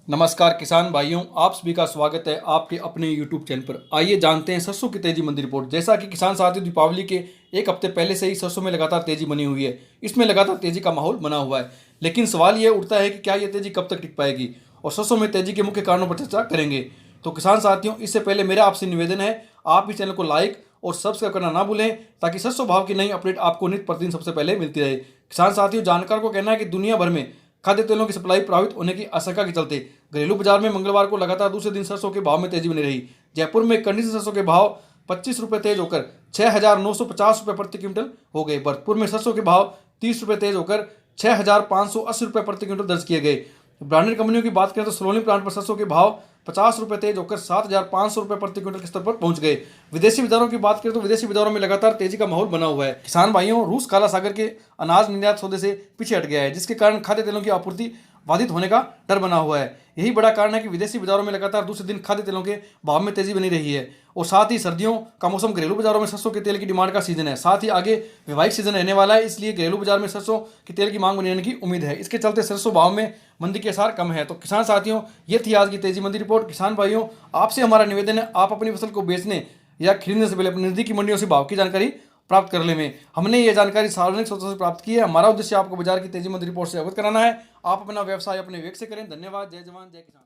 नमस्कार किसान भाइयों, आप सभी का स्वागत है आपके अपने YouTube चैनल पर। आइए जानते हैं सरसों की तेजी मंदी रिपोर्ट। जैसा कि किसान साथियों, दीपावली के एक हफ्ते पहले से ही सरसों में लगातार तेजी बनी हुई है। इसमें लगातार तेजी का माहौल बना हुआ है, लेकिन सवाल ये उठता है कि क्या ये तेजी कब तक टिक पाएगी, और सरसों में तेजी के मुख्य कारणों पर चर्चा करेंगे। तो किसान साथियों, इससे पहले मेरा आपसे निवेदन है, आप इस चैनल को लाइक और सब्सक्राइब करना ना भूलें, ताकि सरसों भाव की नई अपडेट आपको नित्य प्रतिदिन सबसे पहले मिलती रहे। किसान साथियों, जानकार को कहना है कि दुनिया भर में खाद्य तेलों की सप्लाई प्रभावित होने की आशंका के चलते घरेलू बाजार में मंगलवार को लगातार दूसरे दिन सरसों के भाव में तेजी बनी रही। जयपुर में कंडीशन सरसों के भाव 25 रुपये तेज होकर 6,950 रुपये प्रति क्विंटल हो गए। भरतपुर में सरसों के भाव 30 रुपये तेज होकर 6,580 रुपये प्रति क्विंटल दर्ज किए गए। ब्रांडेड कंपनियों की बात करें तो सलोनी प्लांट पर सरसों के भाव 50 रुपये तेज होकर 7,500 रुपये प्रति क्विंटल के स्तर पर पहुंच गए। विदेशी बाजारों की बात करें तो विदेशी बाजारों में लगातार तेजी का माहौल बना हुआ है। किसान भाइयों, रूस काला सागर के अनाज निर्यात सौदे से पीछे हट गया है, जिसके कारण खाद्य तेलों की आपूर्ति बाधित होने का डर बना हुआ है। यही बड़ा कारण है कि विदेशी बाजारों में लगातार दूसरे दिन खाद्य तेलों के भाव में तेजी बनी रही है। और साथ ही सर्दियों का मौसम, घरेलू बाजारों में सरसों के तेल की डिमांड का सीजन है। साथ ही आगे वैवाहिक सीजन रहने वाला है, इसलिए घरेलू बाजार में सरसों के तेल की मांग बनी रहने की उम्मीद है। इसके चलते सरसों भाव में मंदी के आसार कम है। तो किसान साथियों, ये थी आज की तेजी मंदी रिपोर्ट। किसान भाइयों, आपसे हमारा निवेदन है, आप अपनी फसल को बेचने या खरीदने से पहले अपनी नजदीकी मंडियों से भाव की जानकारी प्राप्त कर ले में। हमने ये जानकारी सार्वजनिक स्रोतों से प्राप्त की है। हमारा उद्देश्य आपको बाजार की तेजी मंदी रिपोर्ट से अवगत कराना है। आप अपना व्यवसाय अपने वेग से करें। धन्यवाद। जय जवान जय किसान।